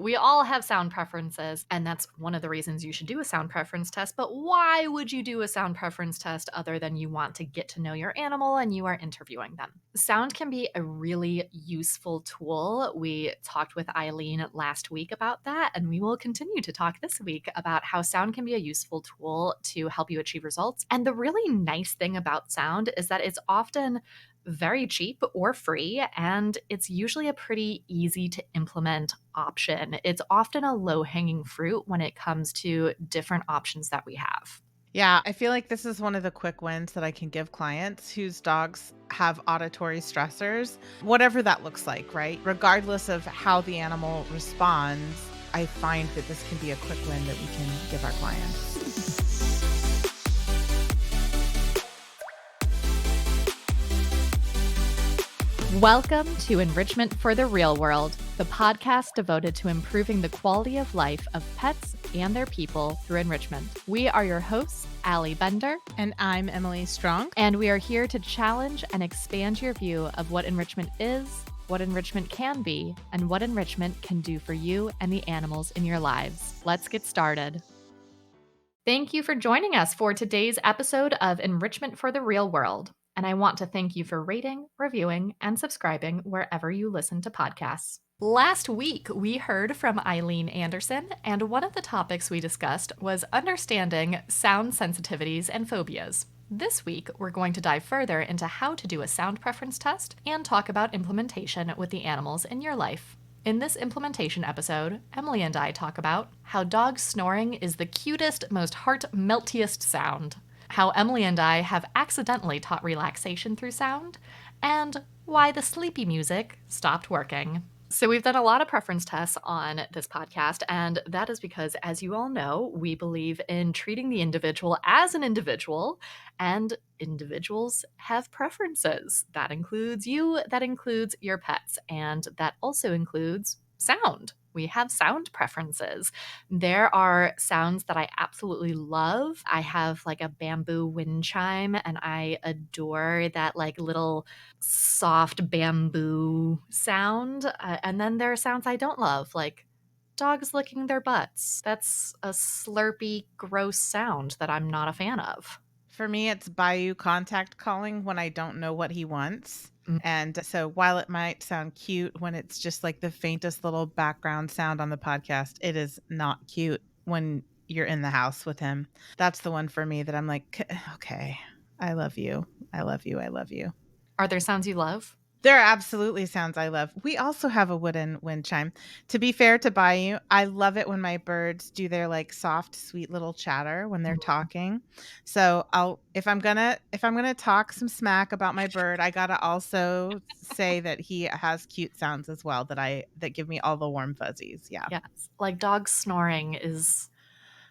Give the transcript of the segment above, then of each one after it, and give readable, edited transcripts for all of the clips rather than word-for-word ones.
We all have sound preferences, and that's one of the reasons you should do a sound preference test. But why would you do a sound preference test other than you want to get to know your animal and you are interviewing them? Sound can be a really useful tool. We talked with Eileen last week about that, and we will continue to talk this week about how sound can be a useful tool to help you achieve results. And the really nice thing about sound is that it's often very cheap or free, and it's usually a pretty easy to implement option. It's often a low hanging fruit when it comes to different options that we have. Yeah, I feel like this is one of the quick wins that I can give clients whose dogs have auditory stressors, whatever that looks like, right? Regardless of how the animal responds, I find that this can be a quick win that we can give our clients. Welcome to Enrichment for the Real World, the podcast devoted to improving the quality of life of pets and their people through enrichment. We are your hosts, Allie Bender. And I'm Emily Strong. And we are here to challenge and expand your view of what enrichment is, what enrichment can be, and what enrichment can do for you and the animals in your lives. Let's get started. Thank you for joining us for today's episode of Enrichment for the Real World. And I want to thank you for rating, reviewing, and subscribing wherever you listen to podcasts. Last week, we heard from Eileen Anderson, and one of the topics we discussed was understanding sound sensitivities and phobias. This week, we're going to dive further into how to do a sound preference test and talk about implementation with the animals in your life. In this implementation episode, Emily and I talk about how dog snoring is the cutest, most heart-meltiest sound, how Emily and I have accidentally taught relaxation through sound, and why the sleepy music stopped working. So we've done a lot of preference tests on this podcast, and that is because, as you all know, we believe in treating the individual as an individual, and individuals have preferences. That includes you, that includes your pets, and that also includes sound. We have sound preferences. There are sounds that I absolutely love. I have like a bamboo wind chime, and I adore that like little soft bamboo sound. And then there are sounds I don't love, like dogs licking their butts. That's a slurpy, gross sound that I'm not a fan of. For me, it's Bayou contact calling when I don't know what he wants. And so while it might sound cute when it's just like the faintest little background sound on the podcast, it is not cute when you're in the house with him. That's the one for me that I'm like, okay, I love you. I love you. I love you. Are there sounds you love? There are absolutely sounds I love. We also have a wooden wind chime. To be fair to Bayou, I love it when my birds do their like soft, sweet little chatter when they're talking. So if I'm gonna talk some smack about my bird, I gotta also say that he has cute sounds as well that give me all the warm fuzzies. Yeah. Yes. Like dog snoring is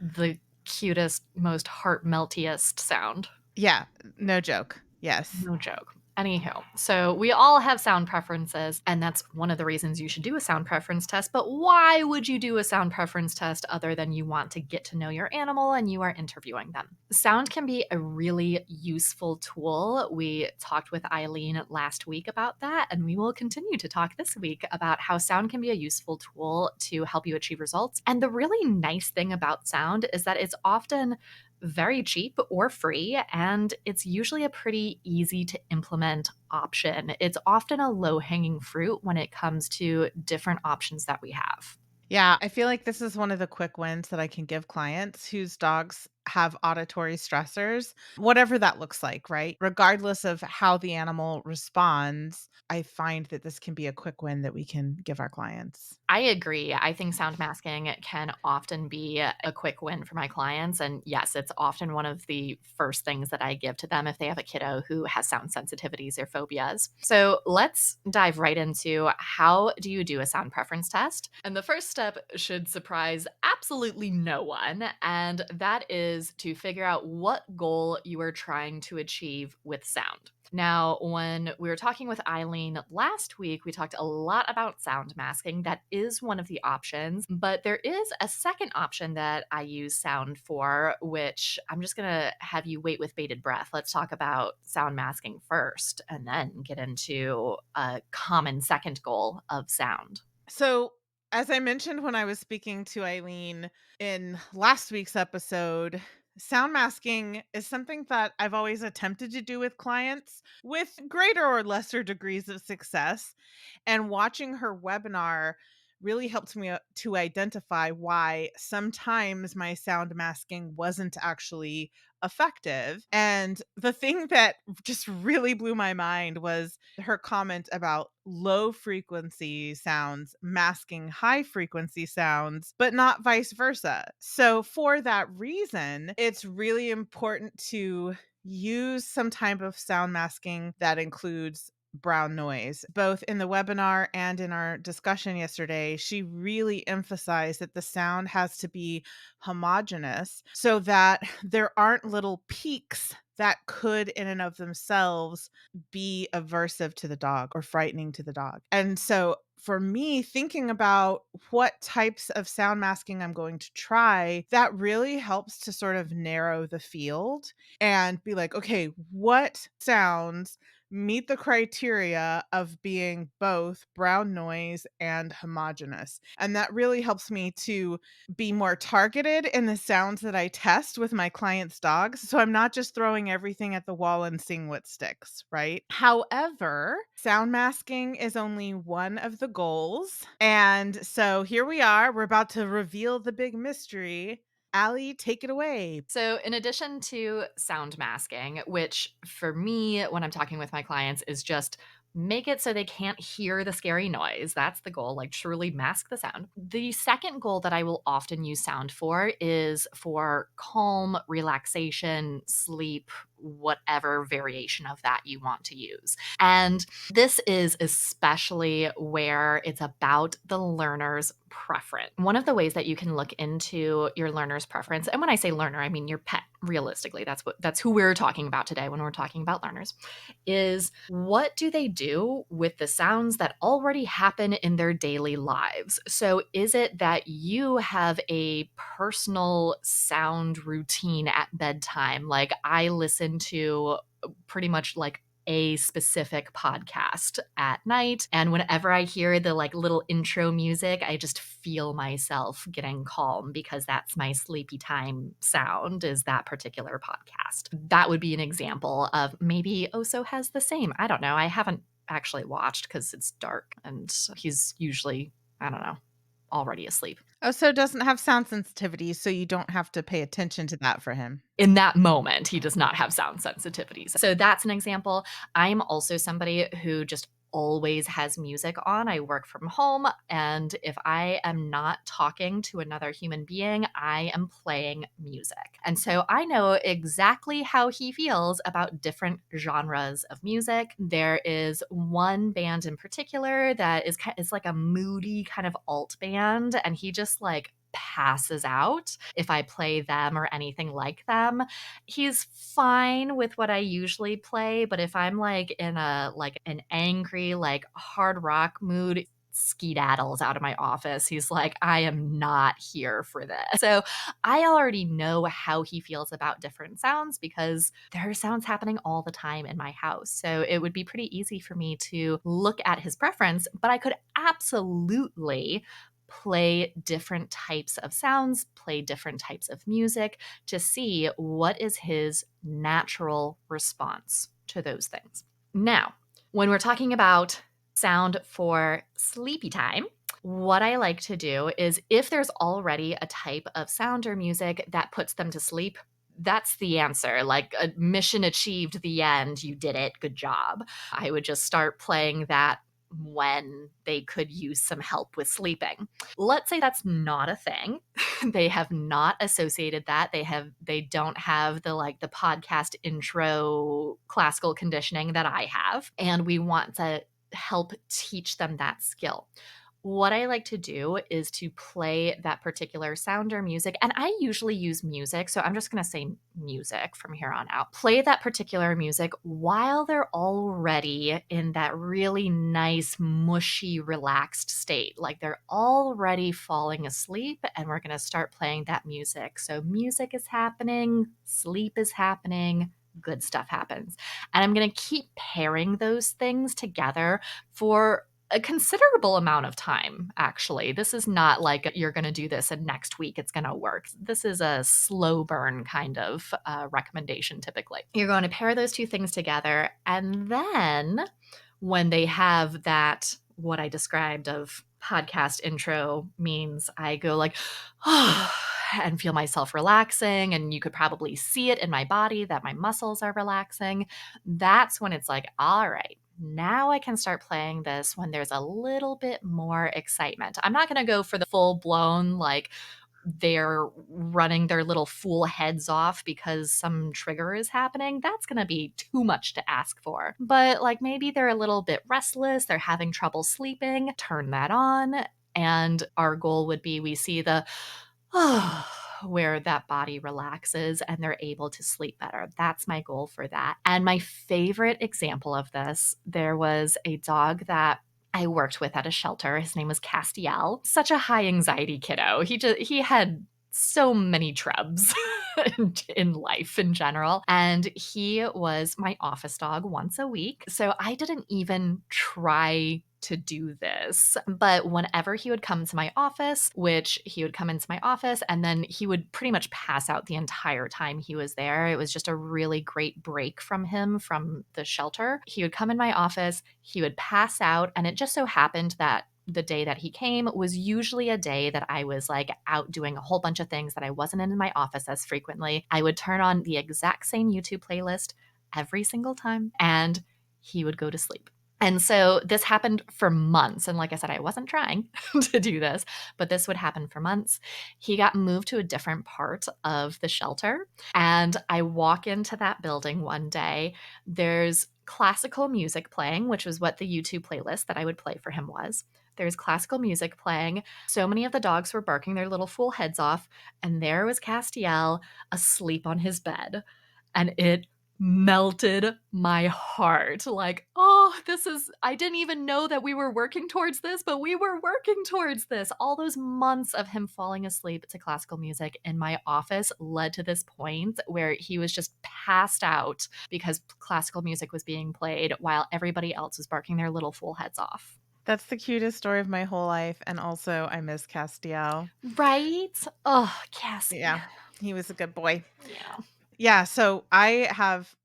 the cutest, most heart meltiest sound. Yeah. No joke. Yes. No joke. Anywho, so we all have sound preferences, and that's one of the reasons you should do a sound preference test. But why would you do a sound preference test other than you want to get to know your animal and you are interviewing them? Sound can be a really useful tool. We talked with Eileen last week about that, and we will continue to talk this week about how sound can be a useful tool to help you achieve results. And the really nice thing about sound is that it's often very cheap or free, and it's usually a pretty easy to implement option. It's often a low hanging fruit when it comes to different options that we have. Yeah, I feel like this is one of the quick wins that I can give clients whose dogs have auditory stressors, whatever that looks like, right? Regardless of how the animal responds, I find that this can be a quick win that we can give our clients. I agree. I think sound masking can often be a quick win for my clients. And yes, it's often one of the first things that I give to them if they have a kiddo who has sound sensitivities or phobias. So let's dive right into how do you do a sound preference test? And the first step should surprise absolutely no one. And that is to figure out what goal you are trying to achieve with sound. Now, when we were talking with Eileen last week, we talked a lot about sound masking. That is one of the options, but there is a second option that I use sound for, which I'm just going to have you wait with bated breath. Let's talk about sound masking first and then get into a common second goal of sound. So As I mentioned when I was speaking to Eileen in last week's episode, sound masking is something that I've always attempted to do with clients with greater or lesser degrees of success. And watching her webinar really helped me to identify why sometimes my sound masking wasn't actually effective. And the thing that just really blew my mind was her comment about low frequency sounds masking high frequency sounds, but not vice versa. So, for that reason, it's really important to use some type of sound masking that includes brown noise. Both in the webinar and in our discussion yesterday, she really emphasized that the sound has to be homogeneous so that there aren't little peaks that could, in and of themselves, be aversive to the dog or frightening to the dog. And so, for me, thinking about what types of sound masking I'm going to try, that really helps to sort of narrow the field and be like, okay, what sounds meet the criteria of being both brown noise and homogeneous. And that really helps me to be more targeted in the sounds that I test with my clients' dogs. So I'm not just throwing everything at the wall and seeing what sticks, right? However, sound masking is only one of the goals. And so here we are. We're about to reveal the big mystery. Allie, take it away. So, in addition to sound masking, which for me, when I'm talking with my clients, is just make it so they can't hear the scary noise. That's the goal, like truly mask the sound. The second goal that I will often use sound for is for calm, relaxation, sleep, whatever variation of that you want to use. And this is especially where it's about the learner's preference. One of the ways that you can look into your learner's preference, and when I say learner, I mean your pet, realistically. That's who we're talking about today when we're talking about learners, is what do they do with the sounds that already happen in their daily lives? So is it that you have a personal sound routine at bedtime? Like I listen to pretty much like a specific podcast at night. And whenever I hear the like little intro music, I just feel myself getting calm because that's my sleepy time sound is that particular podcast. That would be an example of maybe Oso has the same. I don't know. I haven't actually watched because it's dark and he's usually, I don't know, already asleep. Oh, so it doesn't have sound sensitivity, so you don't have to pay attention to that for him. In that moment, he does not have sound sensitivities. So that's an example. I'm also somebody who just always has music on. I work from home, and if I am not talking to another human being, I am playing music. And so I know exactly how he feels about different genres of music. There is one band in particular that is like a moody kind of alt band, and he just like passes out if I play them or anything like them. He's fine with what I usually play, but if I'm like in a like an angry like hard rock mood, skedaddles out of my office. He's like, I am not here for this. So I already know how he feels about different sounds because there are sounds happening all the time in my house. So it would be pretty easy for me to look at his preference, but I could absolutely play different types of sounds, play different types of music to see what is his natural response to those things. Now, when we're talking about sound for sleepy time, what I like to do is if there's already a type of sound or music that puts them to sleep, that's the answer. Like a mission achieved, the end, you did it, good job. I would just start playing that when they could use some help with sleeping. Let's say that's not a thing. They have not associated that. They don't have the like the podcast intro classical conditioning that I have, and we want to help teach them that skill. What I like to do is to play that particular sound or music, and I usually use music, so I'm just going to say music from here on out. Play that particular music while they're already in that really nice, mushy, relaxed state. Like they're already falling asleep, and we're going to start playing that music. So music is happening, sleep is happening, good stuff happens. And I'm going to keep pairing those things together for A considerable amount of time, actually. This is not like you're gonna do this and next week it's gonna work. This is a slow burn kind of, recommendation typically. You're going to pair those 2 things together, and then when they have that what I described of podcast intro means I go like, and feel myself relaxing, and you could probably see it in my body that my muscles are relaxing. That's when it's like, "All right, now I can start playing this when there's a little bit more excitement." I'm not gonna go for the full blown, like, they're running their little fool heads off because some trigger is happening, that's gonna be too much to ask for. But, like, maybe they're a little bit restless, they're having trouble sleeping, turn that on, and our goal would be we see the where that body relaxes and they're able to sleep better. That's my goal for that. And my favorite example of this, there was a dog that I worked with at a shelter. His name was Castiel. Such a high anxiety kiddo. He had so many trubs in life in general. And he was my office dog once a week. So I didn't even try to do this. But whenever he would come to my office, which he would come into my office and then he would pretty much pass out the entire time he was there. It was just a really great break from him from the shelter. He would come in my office, he would pass out, and it just so happened that the day that he came was usually a day that I was like out doing a whole bunch of things that I wasn't in my office as frequently. I would turn on the exact same YouTube playlist every single time and he would go to sleep. And so this happened for months. And like I said, I wasn't trying to do this, but this would happen for months. He got moved to a different part of the shelter. And I walk into that building one day. There's classical music playing, which was what the YouTube playlist that I would play for him was. There's classical music playing. So many of the dogs were barking their little fool heads off. And there was Castiel asleep on his bed. And it melted my heart. Like, oh, I didn't even know that we were working towards this, but we were working towards this. All those months of him falling asleep to classical music in my office led to this point where he was just passed out because classical music was being played while everybody else was barking their little fool heads off. That's the cutest story of my whole life, and also I miss Castiel. Right? Oh, Cassie. Yeah, he was a good boy. Yeah. Yeah, so I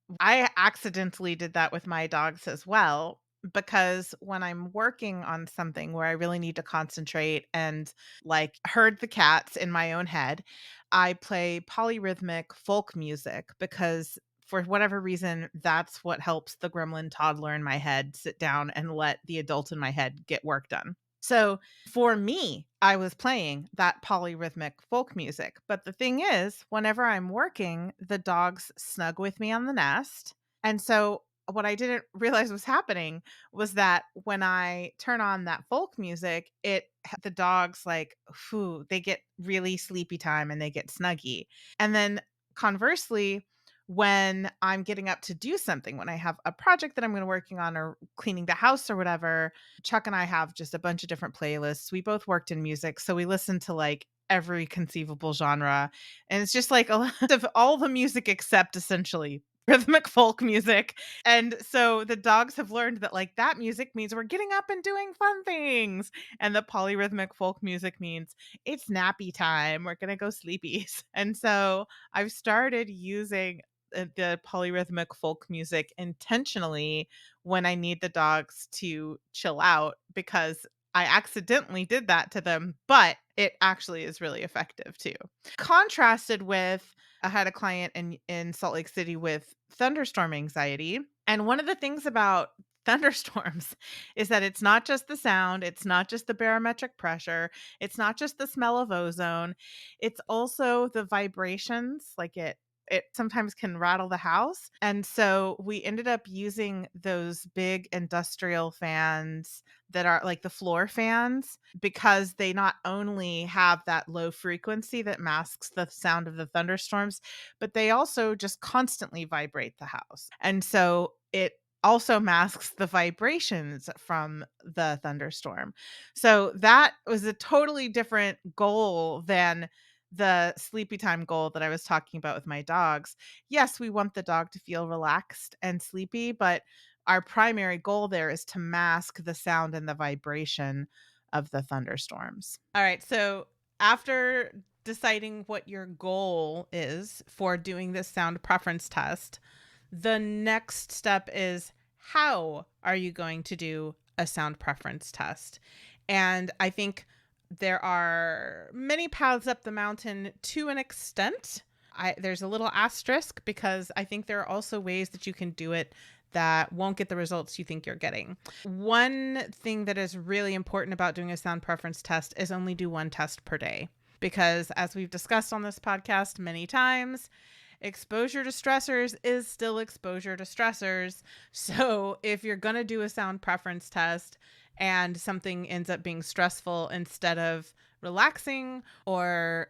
accidentally did that with my dogs as well, because when I'm working on something where I really need to concentrate and like herd the cats in my own head, I play polyrhythmic folk music because for whatever reason, that's what helps the gremlin toddler in my head sit down and let the adult in my head get work done. So for me, I was playing that polyrhythmic folk music. But the thing is, whenever I'm working, the dogs snug with me on the nest. And so what I didn't realize was happening was that when I turn on that folk music, the dogs like, whew, they get really sleepy time and they get snuggy. And then conversely, when I'm getting up to do something, when I have a project that I'm going to working on or cleaning the house or whatever, Chuck and I have just a bunch of different playlists. We both worked in music, so we listen to like every conceivable genre. And it's just like a lot of all the music except essentially rhythmic folk music. And so the dogs have learned that like that music means we're getting up and doing fun things. And the polyrhythmic folk music means it's nappy time. We're going to go sleepies. And so I've started using the polyrhythmic folk music intentionally when I need the dogs to chill out because I accidentally did that to them, but it actually is really effective too. Contrasted with, I had a client in Salt Lake City with thunderstorm anxiety. And one of the things about thunderstorms is that it's not just the sound, it's not just the barometric pressure, it's not just the smell of ozone, it's also the vibrations. Like it sometimes can rattle the house. And so we ended up using those big industrial fans that are like the floor fans because they not only have that low frequency that masks the sound of the thunderstorms, but they also just constantly vibrate the house. And so it also masks the vibrations from the thunderstorm. So that was a totally different goal than the sleepy time goal that I was talking about with my dogs. Yes, we want the dog to feel relaxed and sleepy, but our primary goal there is to mask the sound and the vibration of the thunderstorms. All right, so after deciding what your goal is for doing this sound preference test, the next step is, how are you going to do a sound preference test? And I think there are many paths up the mountain to an extent. There's a little asterisk because I think there are also ways that you can do it that won't get the results you think you're getting. One thing that is really important about doing a sound preference test is only do one test per day. Because as we've discussed on this podcast many times, exposure to stressors is still exposure to stressors. So if you're going to do a sound preference test and something ends up being stressful instead of relaxing, or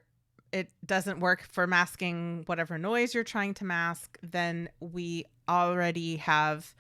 it doesn't work for masking whatever noise you're trying to mask, then we already have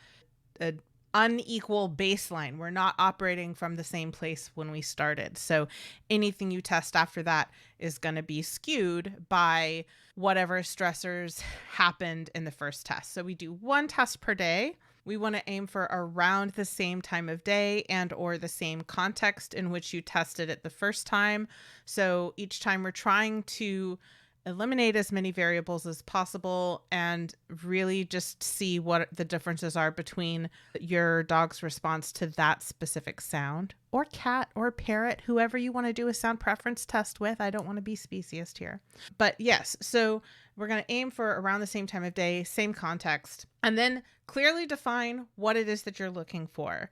an unequal baseline. We're not operating from the same place when we started. So anything you test after that is going to be skewed by whatever stressors happened in the first test. So we do one test per day. We want to aim for around the same time of day and or the same context in which you tested it the first time. So each time we're trying to eliminate as many variables as possible and really just see what the differences are between your dog's response to that specific sound, or cat or parrot, whoever you want to do a sound preference test with. I don't want to be speciest here. But yes, so we're going to aim for around the same time of day, same context, and then clearly define what it is that you're looking for.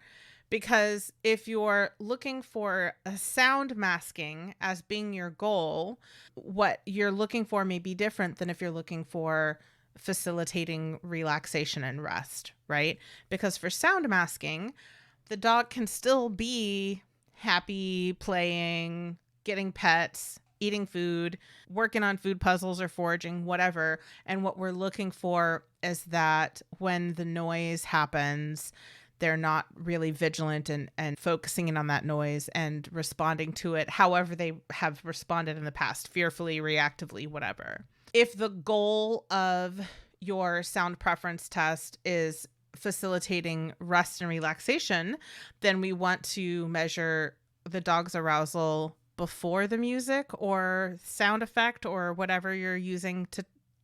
Because if you're looking for a sound masking as being your goal, what you're looking for may be different than if you're looking for facilitating relaxation and rest, right? Because for sound masking, the dog can still be happy, playing, getting pets, eating food, working on food puzzles or foraging, whatever. And what we're looking for is that when the noise happens, they're not really vigilant and focusing in on that noise and responding to it however they have responded in the past, fearfully, reactively, whatever. If the goal of your sound preference test is facilitating rest and relaxation, then we want to measure the dog's arousal before the music or sound effect or whatever you're using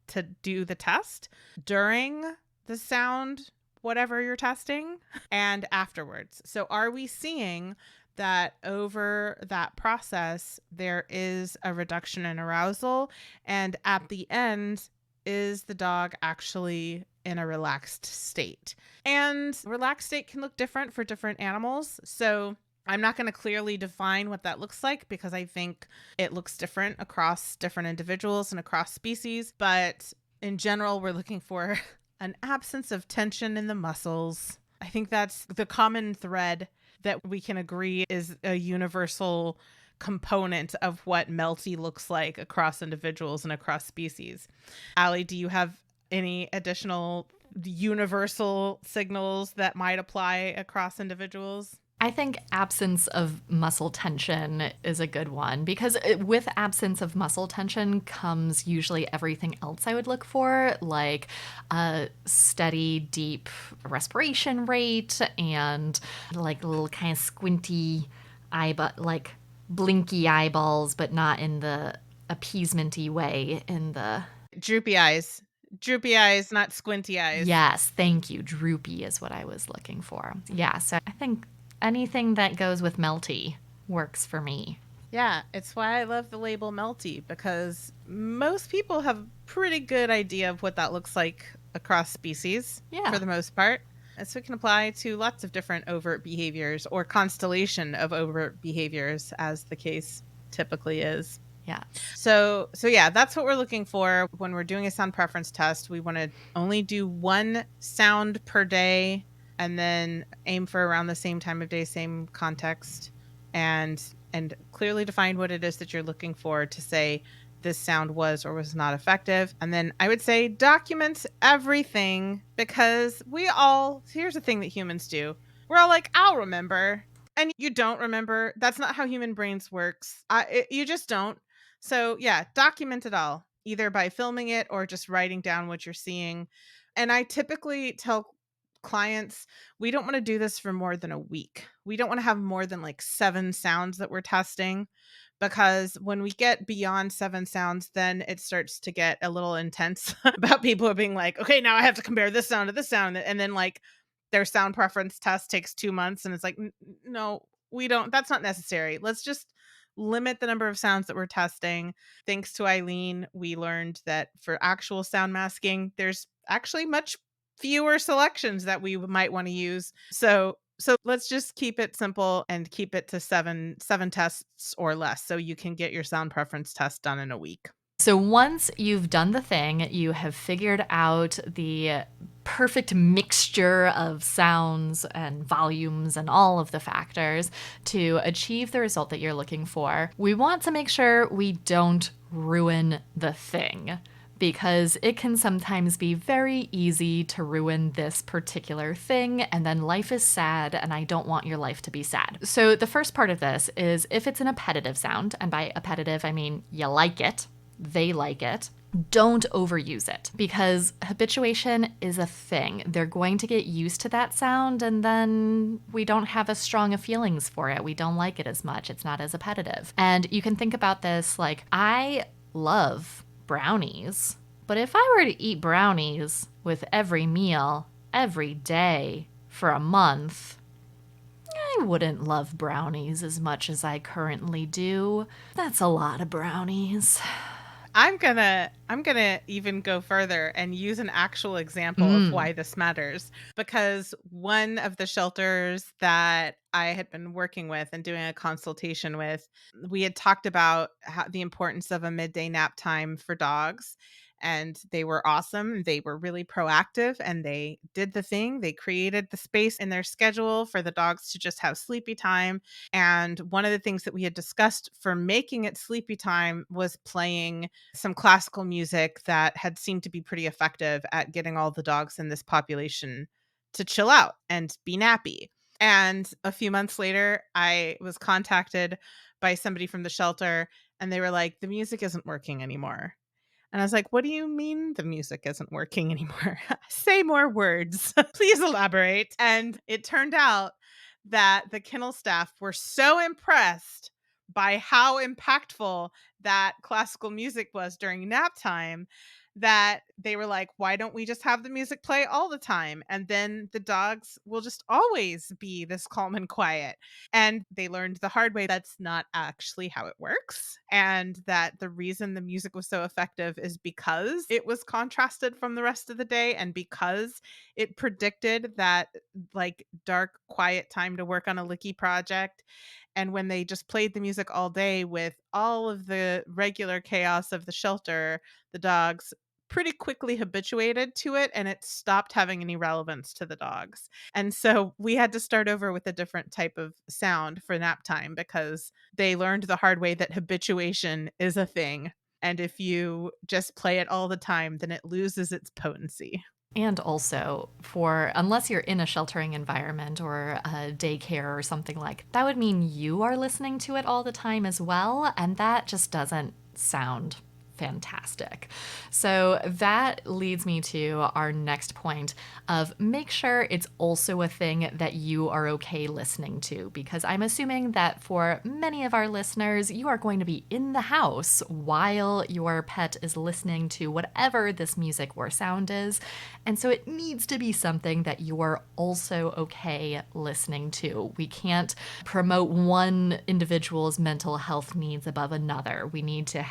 to do the test, during the sound whatever you're testing, and afterwards. So are we seeing that over that process, there is a reduction in arousal? And at the end, is the dog actually in a relaxed state? And relaxed state can look different for different animals. So I'm not going to clearly define what that looks like because I think it looks different across different individuals and across species. But in general, we're looking for an absence of tension in the muscles. I think that's the common thread that we can agree is a universal component of what melty looks like across individuals and across species. Allie, do you have any additional universal signals that might apply across individuals? I think absence of muscle tension is a good one because with absence of muscle tension comes usually everything else I would look for, like a steady, deep respiration rate and like little kind of squinty like blinky eyeballs, but not in the appeasement-y way, in the droopy eyes. Droopy eyes, not squinty eyes. Yes, thank you. Droopy is what I was looking for. Yeah, so I think anything that goes with melty works for me. Yeah, it's why I love the label melty, because most people have a pretty good idea of what that looks like across species for the most part. And so it can apply to lots of different overt behaviors or constellation of overt behaviors, as the case typically is. Yeah. So yeah, that's what we're looking for when we're doing a sound preference test. We want to only do one sound per day and then aim for around the same time of day, same context, and clearly define what it is that you're looking for to say this sound was or was not effective. And then I would say document everything, because here's the thing that humans do. We're all like, I'll remember. And you don't remember. That's not how human brains works. You just don't. So yeah, document it all, either by filming it or just writing down what you're seeing. And I typically tell clients, we don't want to do this for more than a week. We don't want to have more than like 7 sounds that we're testing, because when we get beyond 7 sounds, then it starts to get a little intense about people being like, okay, now I have to compare this sound to this sound. And then like their sound preference test takes 2 months. And it's like, no, we don't, that's not necessary. Let's just limit the number of sounds that we're testing. Thanks to Eileen, we learned that for actual sound masking, there's actually much fewer selections that we might want to use. So let's just keep it simple and keep it to seven tests or less, so you can get your sound preference test done in a week. So once you've done the thing, you have figured out the perfect mixture of sounds and volumes and all of the factors to achieve the result that you're looking for, we want to make sure we don't ruin the thing, because it can sometimes be very easy to ruin this particular thing, and then life is sad, and I don't want your life to be sad. So the first part of this is, if it's an appetitive sound, and by appetitive I mean you like it, they like it, don't overuse it, because habituation is a thing. They're going to get used to that sound, and then we don't have as strong of feelings for it. We don't like it as much. It's not as appetitive. And you can think about this like, I love brownies, but if I were to eat brownies with every meal, every day, for a month, I wouldn't love brownies as much as I currently do. That's a lot of brownies. I'm gonna even go further and use an actual example of why this matters, because one of the shelters that I had been working with and doing a consultation with, we had talked about the importance of a midday nap time for dogs. And they were awesome. They were really proactive and they did the thing. They created the space in their schedule for the dogs to just have sleepy time. And one of the things that we had discussed for making it sleepy time was playing some classical music that had seemed to be pretty effective at getting all the dogs in this population to chill out and be nappy. And a few months later, I was contacted by somebody from the shelter, and they were like, the music isn't working anymore. And I was like, what do you mean the music isn't working anymore? Say more words. Please elaborate. And it turned out that the kennel staff were so impressed by how impactful that classical music was during nap time that they were like, why don't we just have the music play all the time? And then the dogs will just always be this calm and quiet. And they learned the hard way that's not actually how it works. And that the reason the music was so effective is because it was contrasted from the rest of the day, and because it predicted that like dark, quiet time to work on a licky project. And when they just played the music all day with all of the regular chaos of the shelter, the dogs pretty quickly habituated to it, and it stopped having any relevance to the dogs. And so we had to start over with a different type of sound for nap time, because they learned the hard way that habituation is a thing. And if you just play it all the time, then it loses its potency. And also, for unless you're in a sheltering environment or a daycare or something like that, would mean you are listening to it all the time as well, and that just doesn't sound fantastic. So that leads me to our next point of, make sure it's also a thing that you are okay listening to, because I'm assuming that for many of our listeners, you are going to be in the house while your pet is listening to whatever this music or sound is. And so it needs to be something that you're also okay listening to. We can't promote one individual's mental health needs above another. We need to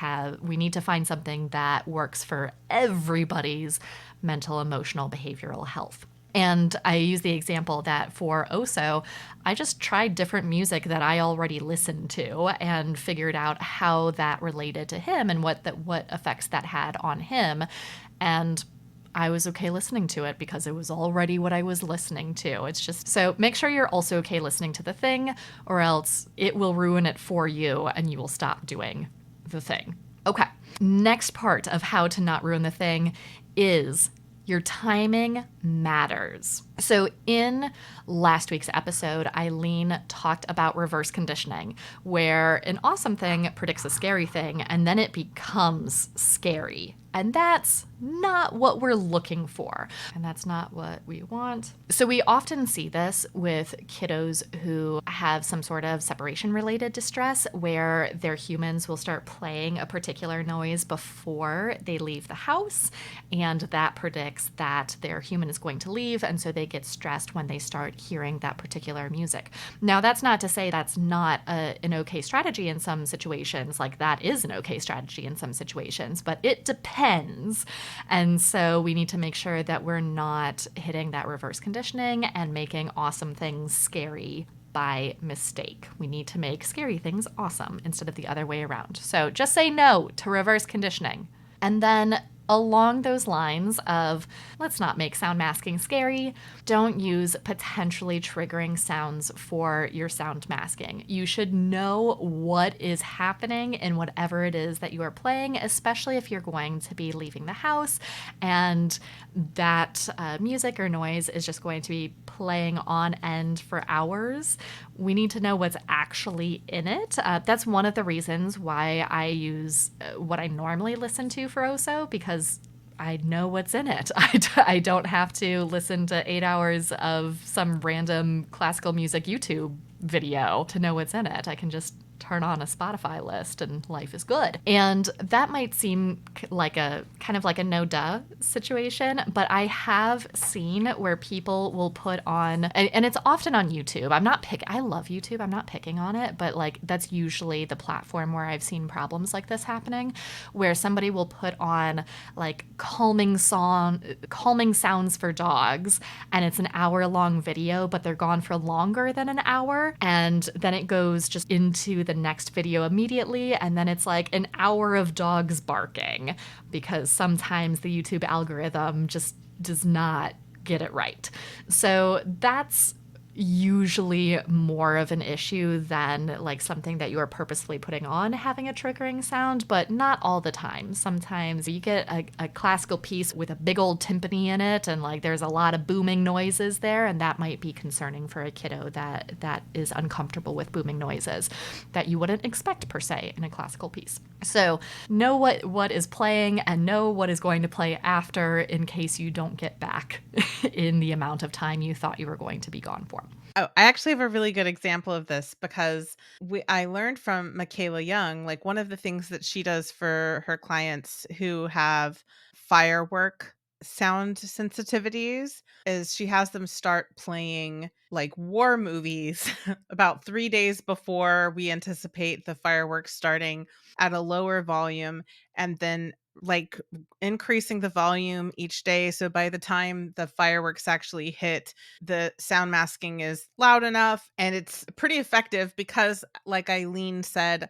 find something that works for everybody's mental, emotional, behavioral health. And I use the example that for Oso, I just tried different music that I already listened to and figured out how that related to him and what effects that had on him. And I was okay listening to it because it was already what I was listening to. It's just, so make sure you're also okay listening to the thing, or else it will ruin it for you and you will stop doing the thing. Okay. Next part of how to not ruin the thing is, your timing matters. So, in last week's episode, Eileen talked about reverse conditioning, where an awesome thing predicts a scary thing and then it becomes scary. And that's not what we're looking for. And that's not what we want. So, we often see this with kiddos who have some sort of separation related distress, where their humans will start playing a particular noise before they leave the house. And that predicts that their human is going to leave. And so they get stressed when they start hearing that particular music. Now, that's not to say that's not an okay strategy in some situations. Like, that is an okay strategy in some situations, but it depends. And so we need to make sure that we're not hitting that reverse conditioning and making awesome things scary by mistake. We need to make scary things awesome instead of the other way around. So just say no to reverse conditioning. And then along those lines of let's not make sound masking scary, don't use potentially triggering sounds for your sound masking. You should know what is happening in whatever it is that you are playing, especially if you're going to be leaving the house and that music or noise is just going to be playing on end for hours. We need to know what's actually in it. That's one of the reasons why I use what I normally listen to for OSO, because I know what's in it. I don't have to listen to 8 hours of some random classical music YouTube video to know what's in it. I can just turn on a Spotify list and life is good. And that might seem like a kind of like a no duh situation, but I have seen where people will put on, and it's often on YouTube. I love YouTube. I'm not picking on it, but like that's usually the platform where I've seen problems like this happening, where somebody will put on like calming sounds for dogs, and it's an hour-long video, but they're gone for longer than an hour, and then it goes just into the next video immediately, and then it's like an hour of dogs barking, because sometimes the YouTube algorithm just does not get it right. So that's usually more of an issue than like something that you are purposefully putting on having a triggering sound, but not all the time. Sometimes you get a classical piece with a big old timpani in it and like there's a lot of booming noises there, and that might be concerning for a kiddo that is uncomfortable with booming noises that you wouldn't expect per se in a classical piece. So know what is playing and know what is going to play after, in case you don't get back in the amount of time you thought you were going to be gone for. Oh, I actually have a really good example of this because I learned from Michaela Young, like one of the things that she does for her clients who have firework sound sensitivities is she has them start playing like war movies about 3 days before we anticipate the fireworks starting at a lower volume, and then like increasing the volume each day, so by the time the fireworks actually hit, the sound masking is loud enough, and it's pretty effective because like Eileen said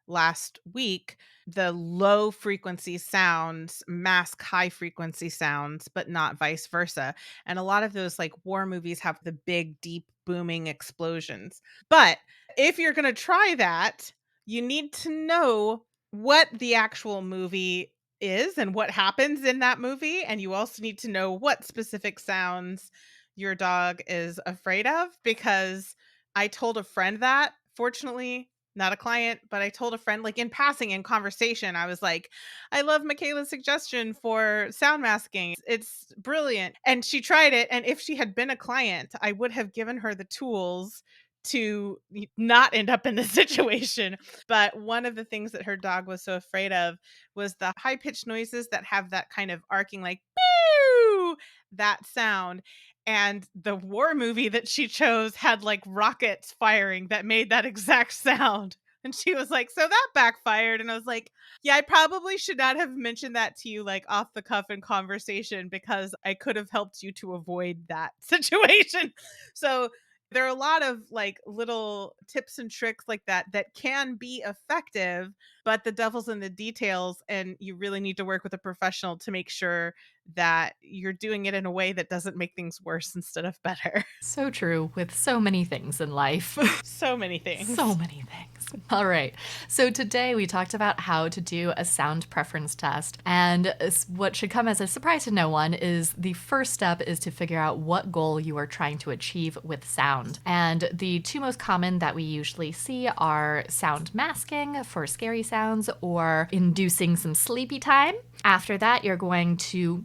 last week, the low frequency sounds mask high frequency sounds, but not vice versa. And a lot of those like war movies have the big deep booming explosions. But if you're going to try that, you need to know what the actual movie is and what happens in that movie, and you also need to know what specific sounds your dog is afraid of, because I told a friend that, fortunately, not a client, but I told a friend, like in passing in conversation, I was like, I love Michaela's suggestion for sound masking. It's brilliant. And she tried it. And if she had been a client, I would have given her the tools to not end up in this situation. But one of the things that her dog was so afraid of was the high pitched noises that have that kind of arcing, like, pew, that sound. And the war movie that she chose had like rockets firing that made that exact sound. And she was like, so that backfired. And I was like, yeah, I probably should not have mentioned that to you like off the cuff in conversation, because I could have helped you to avoid that situation. So there are a lot of like little tips and tricks like that that can be effective, but the devil's in the details, and you really need to work with a professional to make sure that you're doing it in a way that doesn't make things worse instead of better. So true with so many things in life. So many So things. many things. All right. So today we talked about how to do a sound preference test. And what should come as a surprise to no one is the first step is to figure out what goal you are trying to achieve with sound. And the two most common that we usually see are sound masking for scary sounds or inducing some sleepy time. After that, you're going to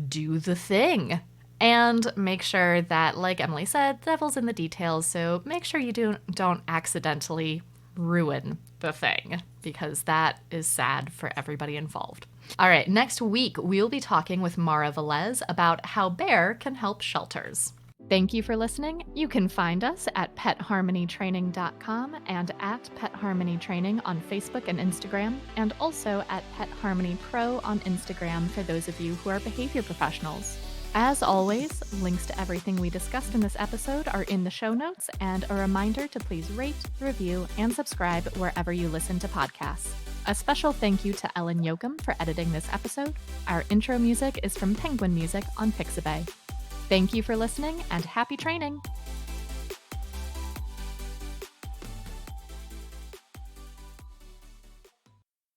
do the thing. And make sure that, like Emily said, the devil's in the details, so make sure you don't accidentally ruin the thing, because that is sad for everybody involved. All right, next week we'll be talking with Mara Velez about how Bear can help shelters. Thank you for listening. You can find us at petharmonytraining.com and at Pet Harmony Training on Facebook and Instagram, and also at Pet Harmony Pro on Instagram for those of you who are behavior professionals. As always, links to everything we discussed in this episode are in the show notes, and a reminder to please rate, review, and subscribe wherever you listen to podcasts. A special thank you to Ellen Yoakum for editing this episode. Our intro music is from Penguin Music on Pixabay. Thank you for listening, and happy training!